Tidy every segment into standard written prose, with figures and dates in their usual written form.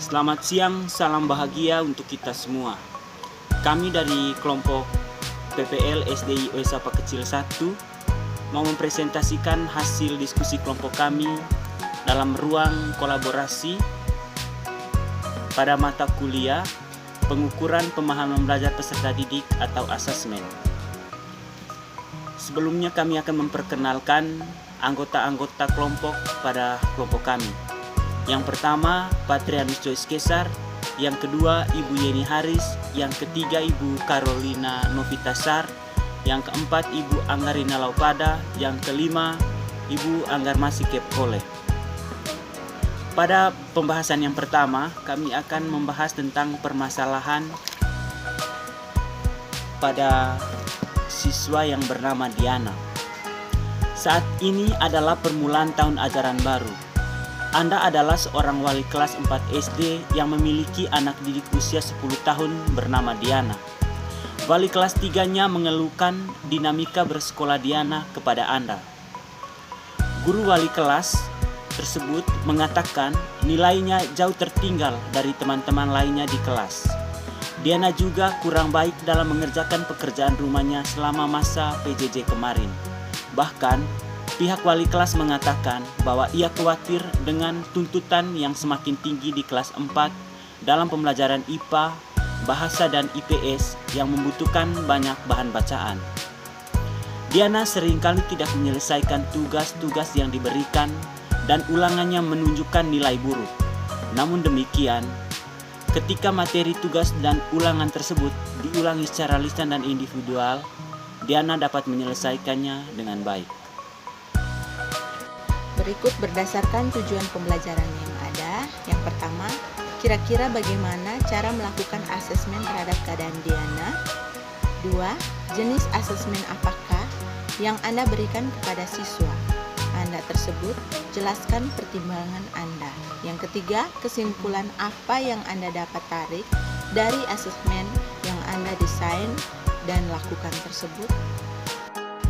Selamat siang, salam bahagia untuk kita semua. Kami dari kelompok PPL SDI Oesapa Kecil 1 mau mempresentasikan hasil diskusi kelompok kami dalam ruang kolaborasi pada mata kuliah pengukuran pemahaman belajar peserta didik atau asesmen. Sebelumnya kami akan memperkenalkan anggota-anggota kelompok pada kelompok kami. Yang pertama, Patrianus Joyce Kesar. Yang kedua, Ibu Yeni Haris. Yang ketiga, Ibu Carolina Novitasar. Yang keempat, Ibu Anggarina Laupada. Yang kelima, Ibu Anggarmasi Kepkole. Pada pembahasan yang pertama, kami akan membahas tentang permasalahan pada siswa yang bernama Diana. Saat ini adalah permulaan tahun ajaran baru. Anda adalah seorang wali kelas 4 SD yang memiliki anak didik usia 10 tahun bernama Diana. Wali kelas 3-nya mengeluhkan dinamika bersekolah Diana kepada Anda. Guru wali kelas tersebut mengatakan nilainya jauh tertinggal dari teman-teman lainnya di kelas. Diana juga kurang baik dalam mengerjakan pekerjaan rumahnya selama masa PJJ kemarin. Bahkan, pihak wali kelas mengatakan bahwa ia khawatir dengan tuntutan yang semakin tinggi di kelas 4 dalam pembelajaran IPA, bahasa dan IPS yang membutuhkan banyak bahan bacaan. Diana seringkali tidak menyelesaikan tugas-tugas yang diberikan dan ulangannya menunjukkan nilai buruk. Namun demikian, ketika materi tugas dan ulangan tersebut diulangi secara lisan dan individual, Diana dapat menyelesaikannya dengan baik. Berikut berdasarkan tujuan pembelajaran yang ada. Yang pertama, kira-kira bagaimana cara melakukan asesmen terhadap keadaan Diana? 2. Jenis asesmen apakah yang Anda berikan kepada siswa Anda tersebut? Jelaskan pertimbangan Anda. Yang ketiga, kesimpulan apa yang Anda dapat tarik dari asesmen yang Anda desain dan lakukan tersebut?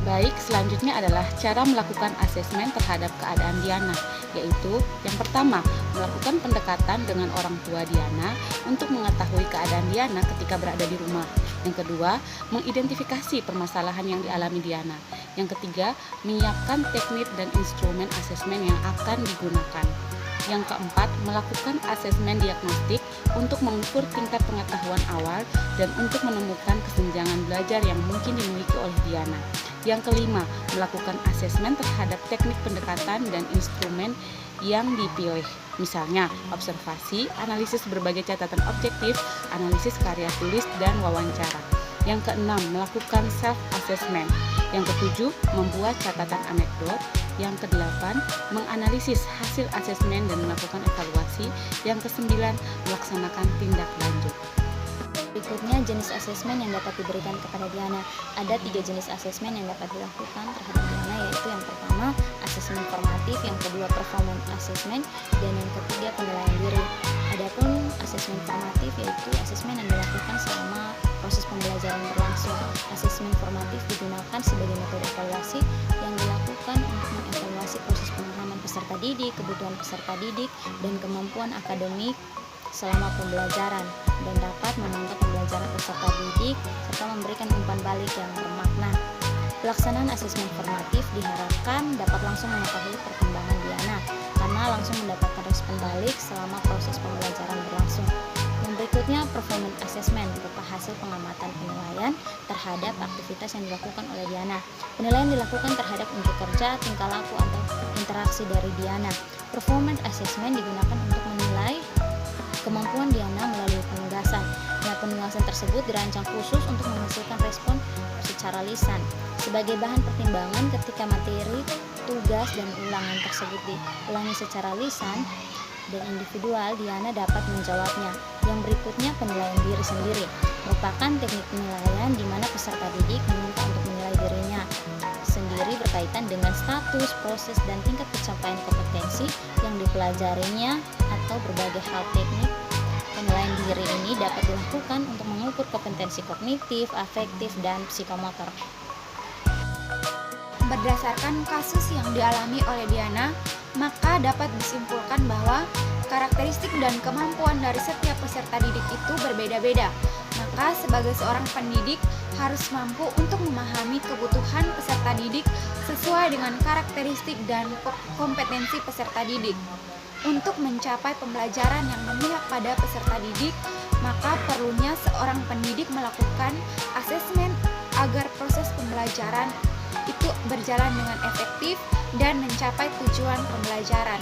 Baik, selanjutnya adalah cara melakukan asesmen terhadap keadaan Diana, yaitu yang pertama, melakukan pendekatan dengan orang tua Diana untuk mengetahui keadaan Diana ketika berada di rumah. Yang kedua, mengidentifikasi permasalahan yang dialami Diana. Yang ketiga, menyiapkan teknik dan instrumen asesmen yang akan digunakan. Yang keempat, melakukan asesmen diagnostik untuk mengukur tingkat pengetahuan awal dan untuk menemukan kesenjangan belajar yang mungkin dimiliki oleh Diana. Yang kelima, melakukan asesmen terhadap teknik pendekatan dan instrumen yang dipilih. Misalnya, observasi, analisis berbagai catatan objektif, analisis karya tulis, dan wawancara. Yang keenam, melakukan self-assessment. Yang ketujuh, membuat catatan anekdot. Yang kedelapan, menganalisis hasil asesmen dan melakukan evaluasi. Yang kesembilan, melaksanakan tindak lanjut. Berikutnya, jenis asesmen yang dapat diberikan kepada Diana. Ada 3 jenis asesmen yang dapat dilakukan terhadap Diana, yaitu yang pertama, asesmen formatif, yang kedua, performance assessment, dan yang ketiga, penilaian diri. Adapun asesmen formatif yaitu asesmen yang dilakukan selama proses pembelajaran berlangsung. Asesmen formatif digunakan sebagai metode evaluasi yang dilakukan untuk mengevaluasi proses pemahaman peserta didik, kebutuhan peserta didik, dan kemampuan akademik selama pembelajaran, dan dapat memantau pembelajaran peserta didik serta memberikan umpan balik yang bermakna. Pelaksanaan asesmen formatif diharapkan dapat langsung mengetahui perkembangan Diana karena langsung mendapatkan respon balik selama proses pembelajaran berlangsung. Yang berikutnya, performance assessment berupa hasil pengamatan penilaian terhadap aktivitas yang dilakukan oleh Diana. Penilaian dilakukan terhadap unjuk kerja, tingkah laku, atau interaksi dari Diana. Performance assessment digunakan untuk menilai kemampuan Diana melalui penugasan. Nah, penugasan tersebut dirancang khusus untuk menghasilkan respon secara lisan. Sebagai bahan pertimbangan ketika materi, tugas, dan ulangan tersebut diulangi secara lisan dan individual, Diana dapat menjawabnya. Yang berikutnya, penilaian diri sendiri merupakan teknik penilaian di mana peserta didik diminta untuk menilai dirinya sendiri berkaitan dengan status, proses, dan tingkat pencapaian kompetensi yang dipelajarinya atau berbagai hal teknik. Penilaian diri ini dapat dilakukan untuk mengukur kompetensi kognitif, afektif, dan psikomotor. Berdasarkan kasus yang dialami oleh Diana, maka dapat disimpulkan bahwa karakteristik dan kemampuan dari setiap peserta didik itu berbeda-beda. Maka sebagai seorang pendidik harus mampu untuk memahami kebutuhan peserta didik sesuai dengan karakteristik dan kompetensi peserta didik. Untuk mencapai pembelajaran yang memihak pada peserta didik, maka perlunya seorang pendidik melakukan asesmen agar proses pembelajaran itu berjalan dengan efektif dan mencapai tujuan pembelajaran.